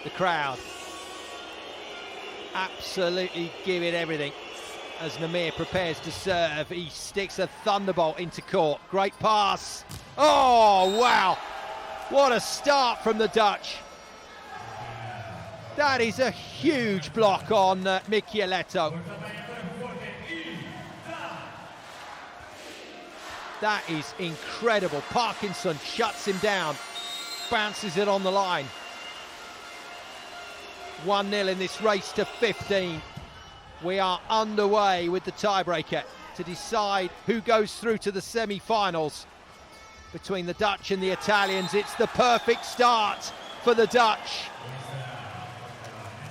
the crowd absolutely give it everything as Namir prepares to serve. He sticks a thunderbolt into court. Great pass. Oh, wow. What a start from the Dutch. That is a huge block on Michieletto. That is incredible. Parkinson shuts him down, bounces it on the line. 1-0 in this race to 15. We are underway with the tiebreaker to decide who goes through to the semi-finals between the Dutch and the Italians. It's the perfect start for the Dutch.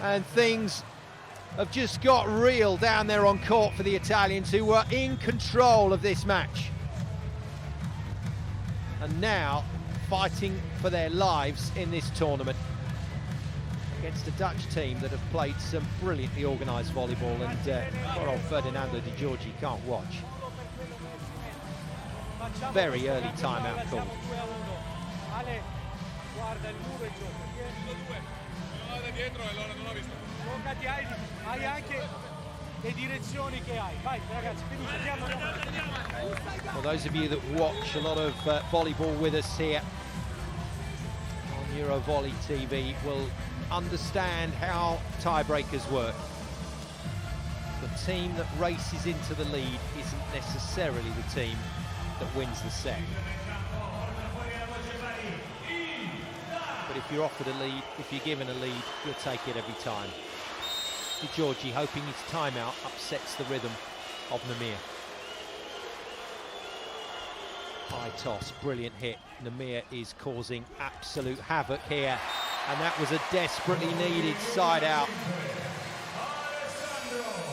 And things have just got real down there on court for the Italians, who were in control of this match. And now fighting for their lives in this tournament against a Dutch team that have played some brilliantly organised volleyball, and poor old Ferdinando Di Giorgi can't watch. Very early timeout called. Well, those of you that watch a lot of volleyball with us here on EuroVolley TV will understand how tiebreakers work. The team that races into the lead isn't necessarily the team that wins the set. But if you're offered a lead, if you're given a lead, you'll take it every time. Di Giorgi, hoping his timeout upsets the rhythm of Namir. High toss, brilliant hit. Namir is causing absolute havoc here, and that was a desperately needed side out.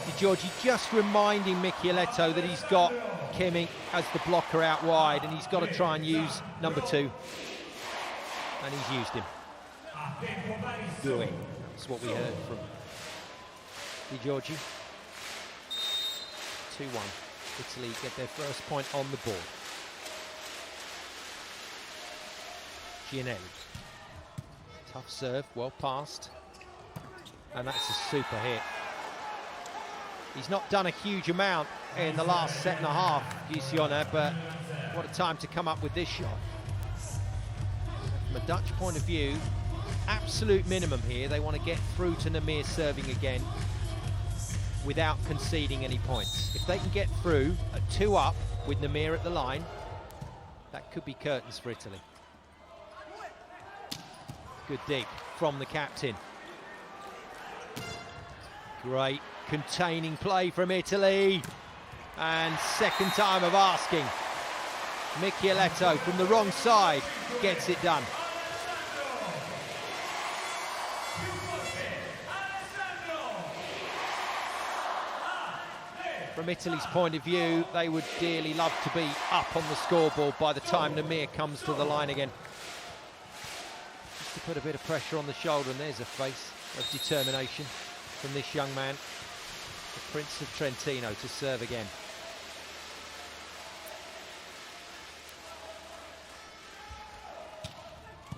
Di Giorgi just reminding Michieletto that he's got Kimi as the blocker out wide, and he's got to try and use number 2. And he's used him. Doing. That's what we heard from Di Giorgi. 2-1. Italy get their first point on the board. Gianelli. Tough serve, well passed. And that's a super hit. He's not done a huge amount in the last set and a half, Giussione, but what a time to come up with this shot. From a Dutch point of view, absolute minimum here. They want to get through to Namir serving again without conceding any points. If they can get through at 2 up with Namir at the line, that could be curtains for Italy. Good dig from the captain. Great containing play from Italy. And second time of asking. Michieletto from the wrong side gets it done. From Italy's point of view, they would dearly love to be up on the scoreboard by the time Namir comes to the line again. Just to put a bit of pressure on the shoulder, and there's a face of determination from this young man, the Prince of Trentino, to serve again.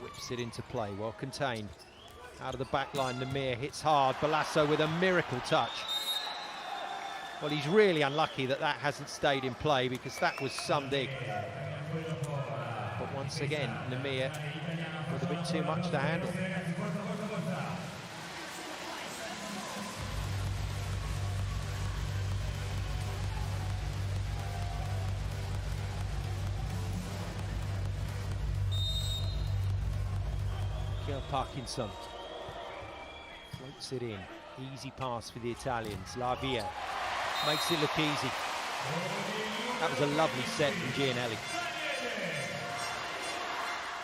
Whips it into play, well contained. Out of the back line, Namir hits hard. Balasso with a miracle touch. Well, he's really unlucky that that hasn't stayed in play, because that was some dig. But once again, Namir with a bit too much to handle. Parkinson floats it in. Easy pass for the Italians. Lavia makes it look easy. That was a lovely set from Gianelli.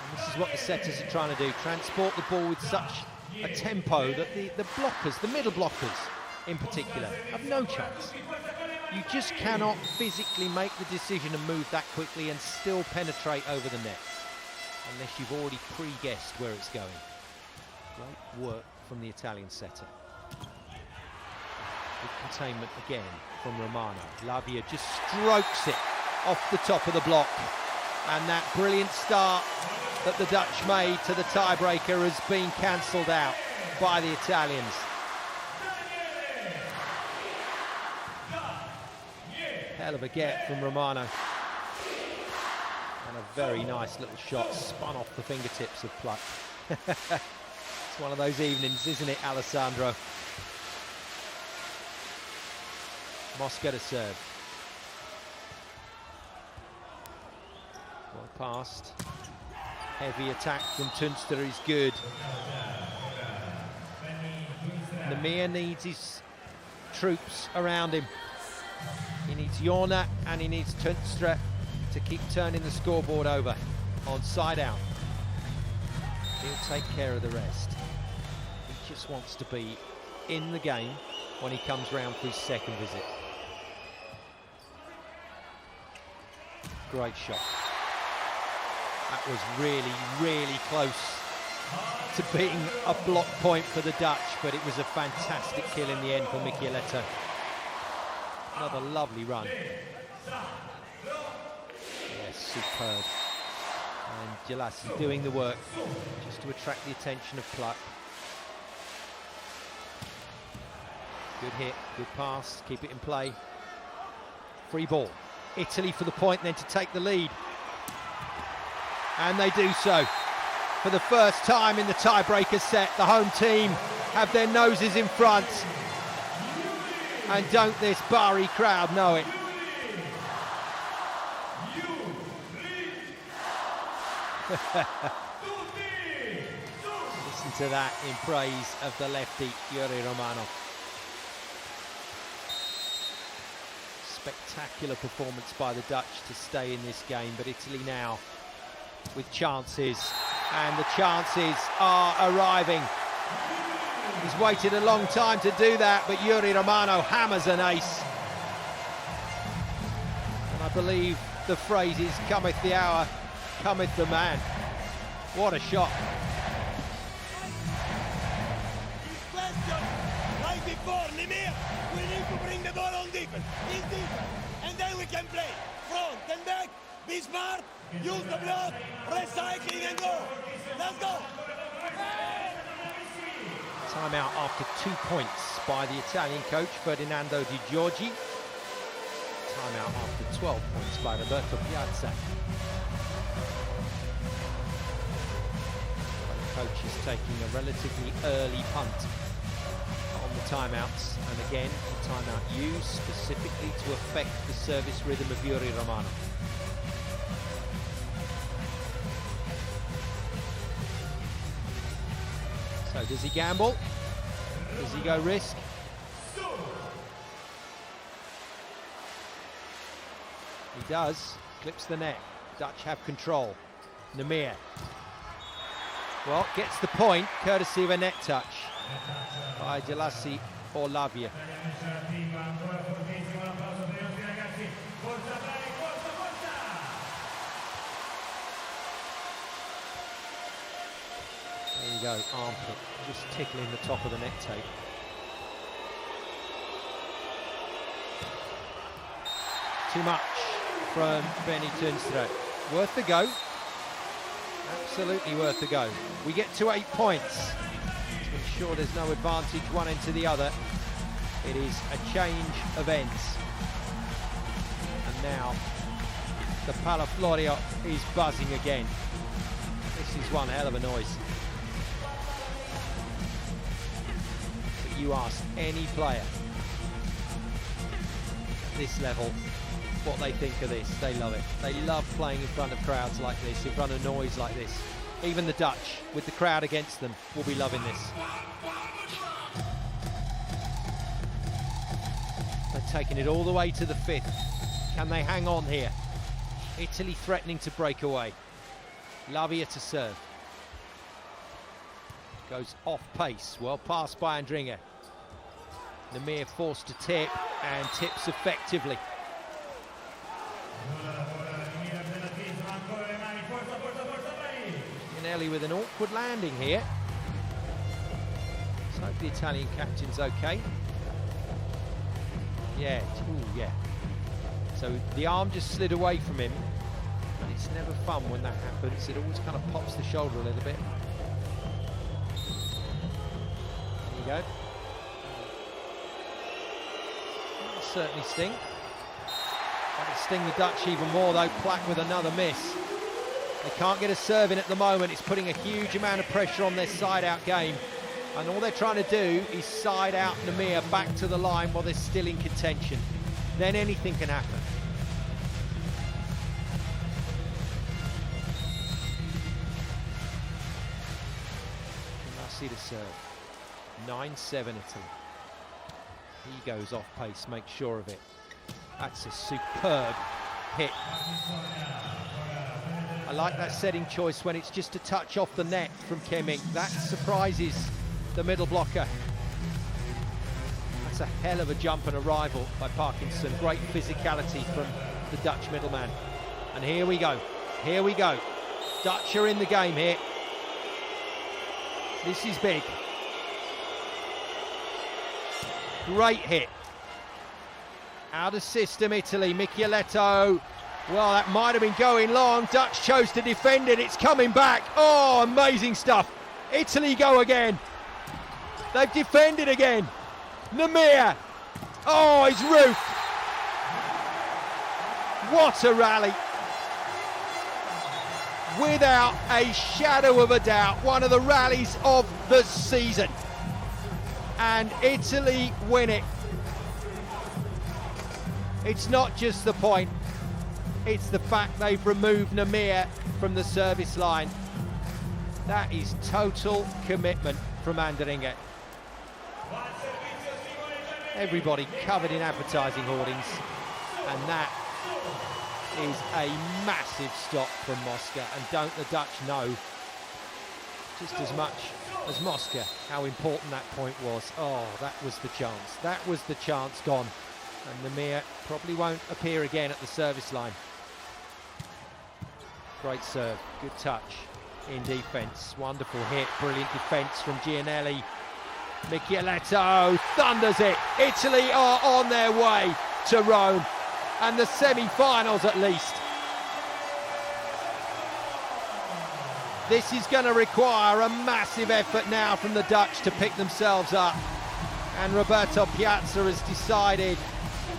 And this is what the setters are trying to do. Transport the ball with such a tempo that the blockers, the middle blockers in particular, have no chance. You just cannot physically make the decision and move that quickly and still penetrate over the net, unless you've already pre-guessed where it's going. Great work from the Italian setter. Good containment again from Romano. Lavia just strokes it off the top of the block. And that brilliant start that the Dutch made to the tiebreaker has been cancelled out by the Italians. Hell of a get from Romano. And a very nice little shot spun off the fingertips of Pluck. It's one of those evenings, isn't it, Alessandro? Mosca to serve. Well passed. Heavy attack from Tunster is good. Nemir needs his troops around him. He needs Jorna and he needs Tunster to keep turning the scoreboard over on side out. He'll take care of the rest. He just wants to be in the game when he comes round for his second visit. Great shot. That was really, really close to being a block point for the Dutch, but it was a fantastic kill in the end for Micheletto. Another lovely run. Yes, superb. And Gelassi doing the work just to attract the attention of Pluck. Good hit, good pass, keep it in play. Free ball. Italy for the point, then to take the lead. And they do so. For the first time in the tiebreaker set, the home team have their noses in front. And don't this Bari crowd know it. Listen to that in praise of the lefty, Yuri Romano. Spectacular performance by the Dutch to stay in this game, but Italy now with chances, and the chances are arriving. He's waited a long time to do that, but Yuri Romano hammers an ace. And I believe the phrase is, cometh the hour, cometh the man. What a shot. Like before, Nemir, we need to bring the ball on defense. This defense. And then we can play front and back, be smart, use the block, recycling and go. Let's go. Timeout after 2 points by the Italian coach, Ferdinando Di Giorgi. Timeout after 12 points by Roberto Piazza. The coach is taking a relatively early punt on the timeouts, and again, the timeout used specifically to affect the service rhythm of Yuri Romano. So does he gamble? Does he go risk? He does. Clips the net. Dutch have control. Nemir. Well, gets the point, courtesy of a net touch by Gelassi or Lavia. There you go, armpit, just tickling the top of the net tape. Too much from Benny Tunstro. Worth the go. Absolutely worth the go. We get to 8 points. To ensure there's no advantage one end to the other. It is a change of ends. And now the Palaflorio is buzzing again. This is one hell of a noise. But you ask any player at this level what they think of this. They love it. They love playing in front of crowds like this, in front of noise like this. Even the Dutch, with the crowd against them, will be loving this. They're taking it all the way to the 5th. Can they hang on here? Italy threatening to break away. Lavia to serve. Goes off pace. Well passed by Andringa. Nemir forced to tip, and tips effectively. Minelli with an awkward landing here. Let's hope the Italian captain's okay. Yeah, ooh, yeah. So the arm just slid away from him. but it's never fun when that happens. It always kind of pops the shoulder a little bit. There you go. That'll certainly sting. That'll sting the Dutch even more though. Plak with another miss. They can't get a serve in at the moment. It's putting a huge amount of pressure on their side-out game. And all they're trying to do is side out Nemir back to the line while they're still in contention. Then anything can happen. Now see the serve. 9-7 Italy. He goes off pace, makes sure of it. That's a superb hit. I like that setting choice when it's just a touch off the net from Kemming. That surprises the middle blocker. That's a hell of a jump and arrival by Parkinson. Great physicality from the Dutch middleman. And here we go. Here we go. Dutch are in the game here. This is big. Great hit. Out of system, Italy. Michieletto. Well, that might have been going long. Dutch chose to defend it. It's coming back. Oh, amazing stuff. Italy go again. They've defended again. Nemir. Oh, he's roofed. What a rally. Without a shadow of a doubt, one of the rallies of the season. And Italy win it. It's not just the point. It's the fact they've removed Nemir from the service line. That is total commitment from Andringa. Everybody covered in advertising hoardings, and that is a massive stop from Mosca. And don't the Dutch know just as much as Mosca how important that point was? Oh, that was the chance. That was the chance gone. And Nemir probably won't appear again at the service line. Great serve, good touch in defence. Wonderful hit, brilliant defence from Gianelli. Michieletto thunders it. Italy are on their way to Rome and the semi-finals at least. This is going to require a massive effort now from the Dutch to pick themselves up. And Roberto Piazza has decided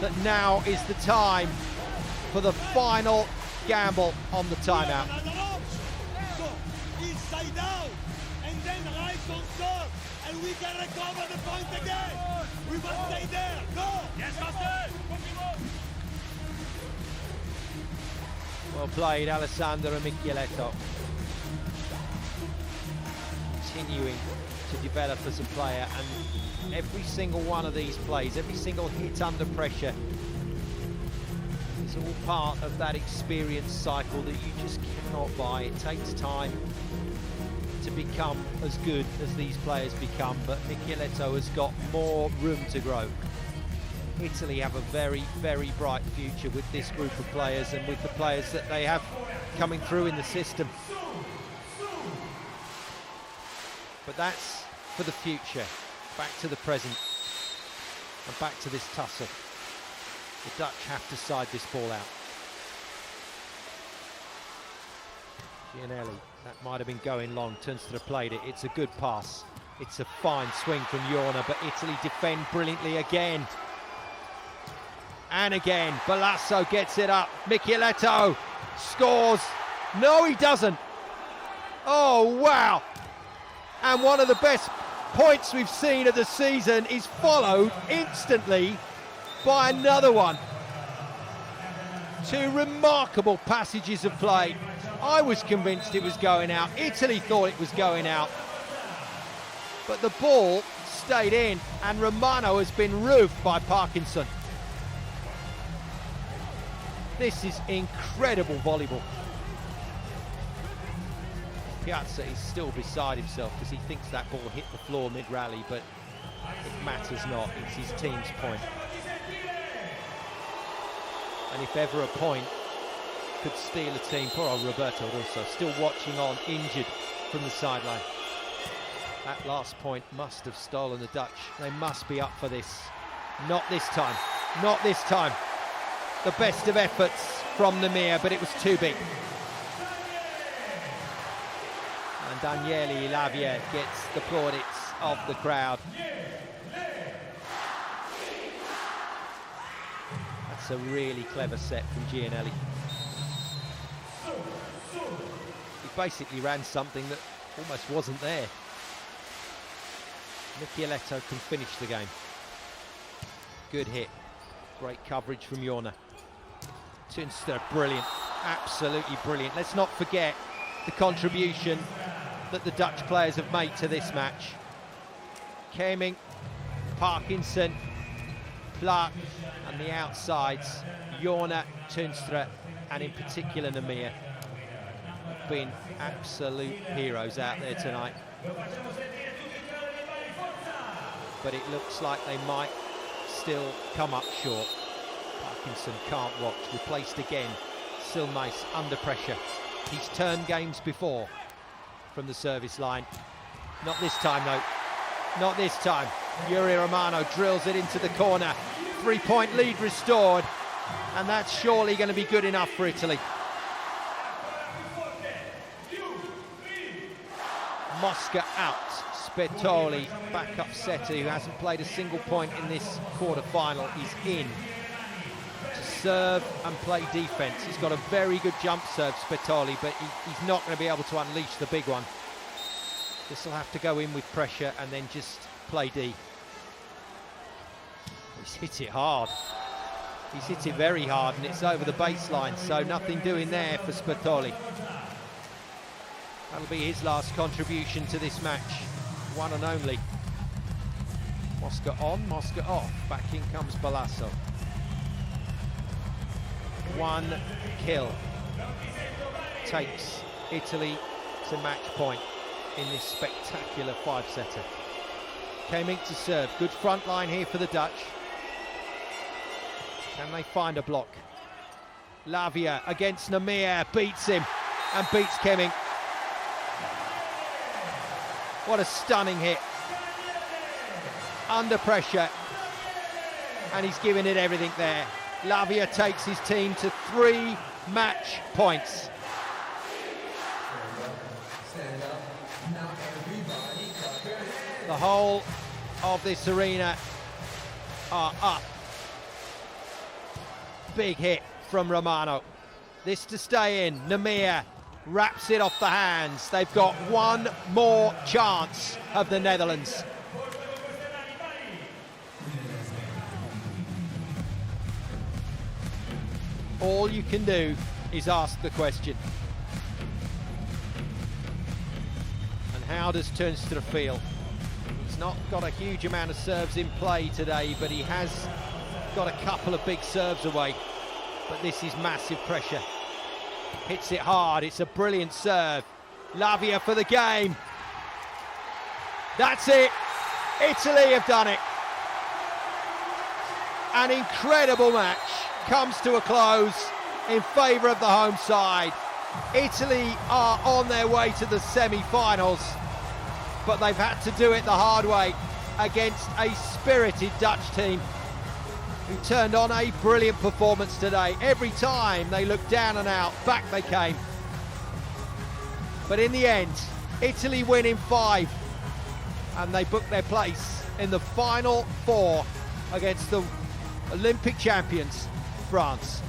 that now is the time for the final gamble on the timeout. So, inside out, and then right on serve, and we can recover the point again. We must stay there. Go! Yes, master! Well played, Alessandro and Michieletto. Continuing to develop as a player, and every single one of these plays, every single hit under pressure, it's all part of that experience cycle that you just cannot buy. It takes time to become as good as these players become, but Michieletto has got more room to grow. Italy have a very, very bright future with this group of players and with the players that they have coming through in the system. But that's for the future. Back to the present and back to this tussle. The Dutch have to side this ball out. Gianelli, that might have been going long, turns to the plate. It's a good pass. It's a fine swing from Jorna, but Italy defend brilliantly again. And again, Balasso gets it up. Michieletto scores. No, he doesn't. Oh, wow. And one of the best points we've seen of the season is followed instantly by another one. Two remarkable passages of play. I was convinced it was going out. Italy thought it was going out. But the ball stayed in, and Romano has been roofed by Parkinson. This is incredible volleyball. Piazza is still beside himself because he thinks that ball hit the floor mid-rally, but it matters not. It's his team's point. And if ever a point could steal a team, poor old Roberto also still watching on, injured from the sideline. That last point must have stolen the Dutch. They must be up for this. Not this time. Not this time. the best of efforts from Nemir, but it was too big. And Daniele Lavia gets the plaudits of the crowd. That's a really clever set from Gianelli. He basically ran something that almost wasn't there. Micheletto can finish the game. Good hit. Great coverage from Jorna. Tunster, brilliant. Absolutely brilliant. Let's not forget the contribution that the Dutch players have made to this match. Keming, Parkinson, Plaat, and the outsides, Jorna, Tunstra, and in particular Nemir, have been absolute heroes out there tonight. But it looks like they might still come up short. Parkinson can't watch, replaced again. Silmeis under pressure. He's turned games before from the service line. Not this time though, not this time. Yuri Romano drills it into the corner. 3-point lead restored, and that's surely going to be good enough for Italy. Mosca out. Spettoli, backup setter who hasn't played a single point in this quarter-final, is in to serve and play defence. He's got a very good jump serve, Spettoli, but he's not going to be able to unleash the big one. This will have to go in with pressure and then just play D. He's hit it hard. He's hit it very hard, and it's over the baseline, so nothing doing there for Spettoli. That'll be his last contribution to this match. One and only. Mosca on, Mosca off. Back in comes Balasso. One kill takes Italy to match point in this spectacular five-setter. Keming to serve. Good front line here for the Dutch. Can they find a block? Lavia against Nemir, beats him and beats Keming. What a stunning hit. Under pressure, and he's giving it everything there. Lavia takes his team to 3 match points. The whole of this arena are up. Big hit from Romano. This to stay in. Nemir wraps it off the hands. They've got one more chance of the Netherlands. All you can do is ask the question. And how does Tunstra feel? He's not got a huge amount of serves in play today, but he has got a couple of big serves away. But this is massive pressure. Hits it hard, it's a brilliant serve. Lavia for the game. That's it. Italy have done it. An incredible match comes to a close in favour of the home side. Italy are on their way to the semi-finals, but they've had to do it the hard way against a spirited Dutch team who turned on a brilliant performance today. Every time they looked down and out, back they came. But in the end, Italy win in 5, and they book their place in the final 4 against the Olympic champions, France.